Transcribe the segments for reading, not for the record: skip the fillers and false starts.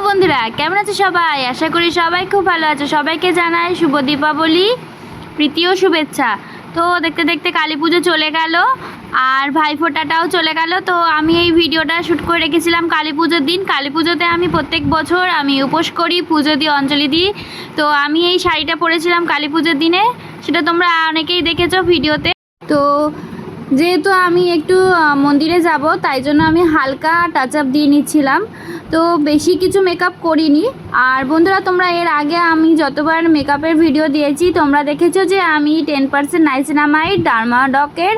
বন্ধুরা কেমন আছো সবাই? আশা করি সবাই খুব ভালো আছো। সবাইকে জানাই শুভ দীপাবলি, প্রীতি ও শুভেচ্ছা। তো দেখতে দেখতে কালী পুজো চলে গেল আর ভাইফোঁটাটাও চলে গেল। তো আমি এই ভিডিওটা শ্যুট করে রেখেছিলাম কালী পুজোর দিন। কালী পুজোতে আমি প্রত্যেক বছর আমি উপোস করি, পুজো দিই, অঞ্জলি দিই। তো আমি এই শাড়িটা পরেছিলাম কালী পুজোর দিনে, সেটা তোমরা অনেকেই দেখেছো ভিডিওতে। তো যেহেতু আমি একটু মন্দিরে যাব, তাই জন্য আমি হালকা টাচ আপ দিয়ে নিচ্ছিলাম। তো বেশি কিছু মেকআপ করিনি। আর বন্ধুরা, তোমরা এর আগে আমি যতবার মেকআপের ভিডিও দিয়েছি তোমরা দেখেছো যে আমি 10% নাইসিনামাইড ডার্মাডকের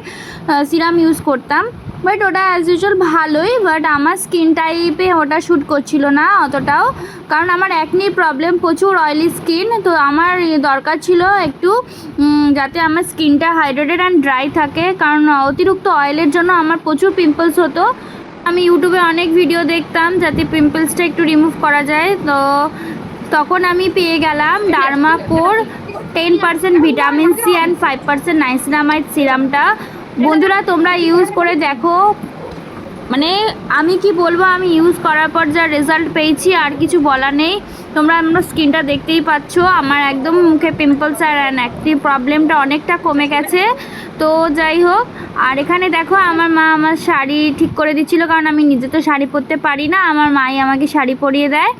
সিরাম ইউজ করতাম। বাট ওটা অ্যাজ ইউজুয়াল ভালোই, বাট আমার স্কিন টাইপে ওটা শ্যুট করছিল না অতটাও, কারণ আমার একনি প্রবলেম, প্রচুর অয়েলি স্কিন। তো আমার দরকার ছিল একটু যাতে আমার স্কিনটা হাইড্রেটেড অ্যান্ড ড্রাই থাকে, কারণ অতিরিক্ত অয়েলের জন্য আমার প্রচুর পিম্পলস হতো। আমি ইউটিউবে অনেক ভিডিও দেখতাম যাতে পিম্পলসটা একটু রিমুভ করা যায়। তো তখন আমি পেয়ে গেলাম ডার্মাকোর 10% ভিটামিন সি অ্যান্ড 5% নাইসিনামাইড সিরামটা। বন্ধুরা, তোমরা ইউজ করে দেখো, মানে আমি কি বলবো, আমি ইউজ করার পর যা রেজাল্ট পেয়েছি আর কিছু বলার নেই। তোমরা আমার স্কিনটা দেখতেই পাচ্ছ, আমার একদম মুখে পিম্পলস আর অ্যাকনি প্রবলেমটা অনেকটা কমে গেছে। তো যাই হোক, আর এখানে দেখো আমার মা আমার শাড়ি ঠিক করে দিচ্ছিলো, কারণ আমি নিজে তো শাড়ি পরতে পারি না, আমার মাই আমাকে শাড়ি পরিয়ে দেয়।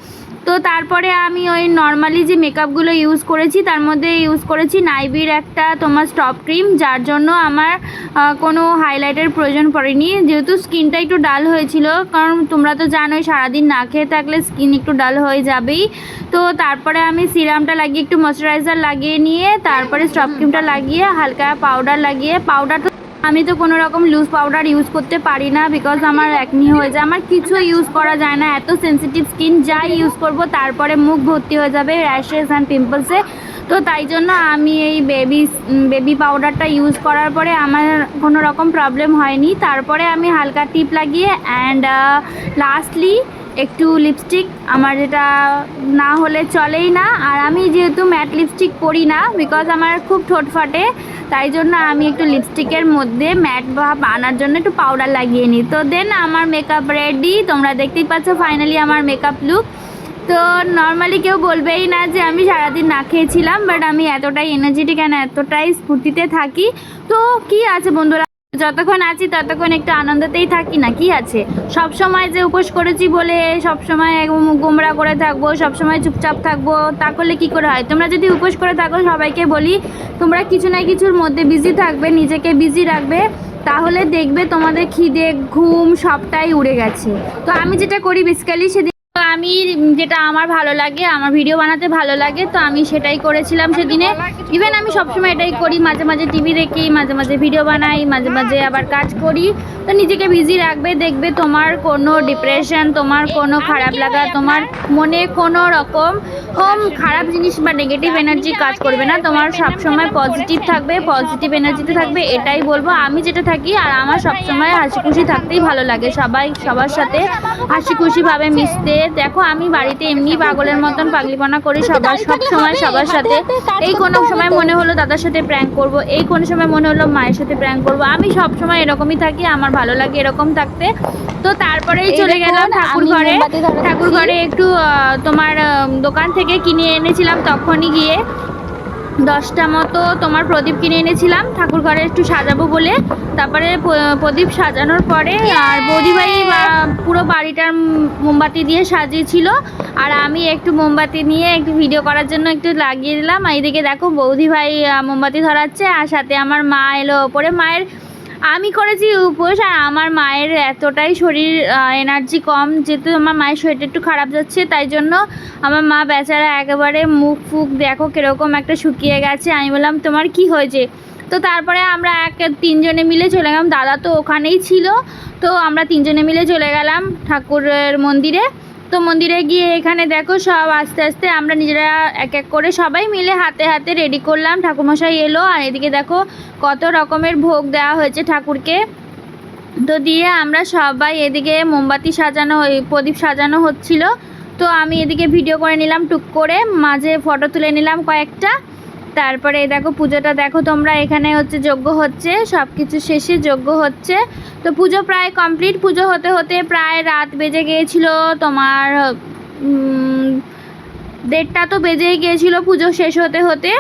তো তারপরে আমি ওই নর্মালি যে মেকআপগুলো ইউজ করেছি তার মধ্যে ইউজ করেছি নাইবির একটা তোমার স্টপ ক্রিম, যার জন্য আমার কোনো হাইলাইটের প্রয়োজন পড়েনি, যেহেতু স্কিনটা একটু ডাল হয়েছিল। কারণ তোমরা তো জানোই সারাদিন না খেয়ে থাকলে স্কিন একটু ডাল হয়ে যাবেই। তো তারপরে আমি সিরামটা লাগিয়ে একটু ময়শ্চারাইজার লাগিয়ে নিয়ে তারপরে স্টপ ক্রিমটা লাগিয়ে হালকা পাউডার লাগিয়ে, পাউডার আমি তো কোনো রকম লুজ পাউডার ইউজ করতে পারি না, বিকজ আমার একনি হয়ে যায়, আমার কিছু ইউজ করা যায় না, এত সেন্সিটিভ স্কিন। যাই ইউজ করব তারপরে মুখ ভর্তি হয়ে যাবে র্যাশেস অ্যান্ড পিম্পলসে। তো তাই জন্য আমি এই বেবি পাউডারটা ইউজ করার পরে আমার কোনো রকম প্রবলেম হয়নি। তারপরে আমি হালকা টিপ লাগিয়ে অ্যান্ড লাস্টলি একটু লিপস্টিক, আমার যেটা না হলে চলেই না। আর আমি যেহেতু ম্যাট লিপস্টিক পরি না, বিকজ আমার খুব ঠোঁট ফাটে, তাই জন্য আমি একটু লিপস্টিকের মধ্যে ম্যাট ভাব আনার জন্য একটু পাউডার লাগিয়ে নিই। তো দেন আমার মেকআপ রেডি, তোমরা দেখতেই পাচ্ছ ফাইনালি আমার মেকআপ লুক। তো নর্মালি কেউ বলবেই না যে আমি সারাদিন না খেয়েছিলাম, বাট আমি এতটাই এনার্জেটিক অ্যান্ড এতটাই স্ফূর্তিতে থাকি। তো কি আছে বন্ধুরা, যতক্ষণ আছি ততক্ষণ একটু আনন্দতেই থাকি না, কি আছে। সব সময় যে উপোস করেছি বলে সব সময় গোমরা করে থাকবো, সব সময় চুপচাপ থাকবো, তা করলে কি করে হয়? তোমরা যদি উপোস করে থাকো, সবাইকে বলি তোমরা কিছু না কিছুর মধ্যে বিজি থাকবে, নিজেকে বিজি রাখবে, তাহলে দেখবে তোমাদের খিদে ঘুম সবটাই উড়ে গেছে। তো আমি যেটা করি বেসিক্যালি সেদিন, আমি যেটা আমার ভালো লাগে, আমার ভিডিও বানাতে ভালো লাগে, তো আমি সেটাই করেছিলাম সেদিনে। ইভেন আমি সবসময় এটাই করি, মাঝে মাঝে টিভি দেখি, মাঝে মাঝে ভিডিও বানাই, মাঝে মাঝে আবার কাজ করি। তো নিজেকে বিজি রাখবে, দেখবে তোমার কোনো ডিপ্রেশন, তোমার কোনো খারাপ লাগা, তোমার মনে কোনো রকম খারাপ জিনিস বা নেগেটিভ এনার্জি কাজ করবে না। তোমার সবসময় পজিটিভ থাকবে, পজিটিভ এনার্জিতে থাকবে, এটাই বলবো। আমি যেটা থাকি, আর আমার সবসময় হাসি খুশি থাকতেই ভালো লাগে, সবার সাথে হাসি খুশিভাবে মিশতে। দেখো আমি বাড়িতে এমনি পাগলের মতন পাগলিপনা করি সব সময় সবার সাথে। এই কোনো সময় মনে হলো দাদার সাথে প্র্যাঙ্ক করব, এই কোনো সময় মনে হলো মায়ের সাথে প্র্যাঙ্ক করব, আমি সব সময় এরকমই থাকি, আমার ভালো লাগে এরকম থাকতে। তো তারপরেই চলে গেলাম ঠাকুর ঘরে একটু তোমার দোকান থেকে কিনে এনেছিলাম, তখনই গিয়ে 10টা মতো তোমার প্রদীপ কিনে এনেছিলাম ঠাকুর ঘরে একটু সাজাবো বলে। তারপরে প্রদীপ সাজানোর পরে আর বৌদিভাই পুরো বাড়িটার মোমবাতি দিয়ে সাজিয়েছিল, আর আমি একটু মোমবাতি নিয়ে একটু ভিডিও করার জন্য একটু লাগিয়ে দিলাম। এইদিকে দেখো বৌদিভাই মোমবাতি ধরাচ্ছে, আর সাথে আমার মা এলো ওপরে। মায়ের, আমি করেছি উপোস, আর আমার মায়ের এতটাই শরীর এনার্জি কম, যেহেতু আমার মায়ের শরীরটা একটু খারাপ যাচ্ছে, তাই জন্য আমার মা বেচারা একেবারে মুখ ফুক দেখো কীরকম একটা শুকিয়ে গেছে। আমি বললাম তোমার কি হয়েছে? তো তারপরে আমরা তিনজনে মিলে চলে গেলাম, দাদা তো ওখানেই ছিল, তো আমরা তিনজনে মিলে চলে গেলাম ঠাকুরের মন্দিরে। তো মন্দিরে গিয়ে এখানে দেখো সব আস্তে আস্তে আমরা নিজেরা এক এক করে সবাই মিলে হাতে হাতে রেডি করলাম। ঠাকুরমশাই এলো, আর এদিকে দেখো কত রকমের ভোগ দেওয়া হয়েছে ঠাকুরকে। তো দিয়ে আমরা সবাই এদিকে মোমবাতি সাজানো, প্রদীপ সাজানো হচ্ছিল। তো আমি এদিকে ভিডিও করে নিলাম টুক করে, মাঝে ফটো তুলে নিলাম কয়েকটা। তারপরে দেখো পুজোটা দেখো তোমরা, এখানে হচ্ছে যজ্ঞ হচ্ছে, সব কিছু শেষে যজ্ঞ হচ্ছে। তো পুজো প্রায় কমপ্লিট, পুজো হতে হতে প্রায় রাত বেজে গিয়েছিল তোমার 1:30 তো বেজেই গিয়েছিল পুজো শেষ হতে হতে।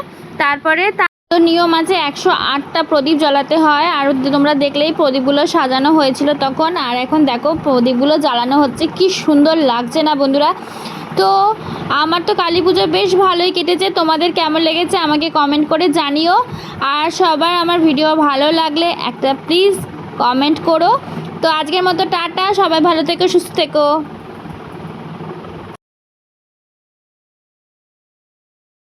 তারপরে তো নিয়ম আছে 108টা প্রদীপ জ্বালাতে হয়, আর তোমরা দেখলেই প্রদীপগুলো সাজানো হয়েছিল তখন। আর এখন দেখো প্রদীপগুলো জ্বালানো হচ্ছে, কি সুন্দর লাগছে না বন্ধুরা। তো আমার তো কালী পুজো বেশ ভালোই কেটেছে, তোমাদের কেমন লেগেছে আমাকে কমেন্ট করে জানিও। আর সবার আমার ভিডিও ভালো লাগলে একটা প্লিজ কমেন্ট করো। তো আজকের মতো টাটা, সবাই ভালো থেকো, সুস্থ থেকো।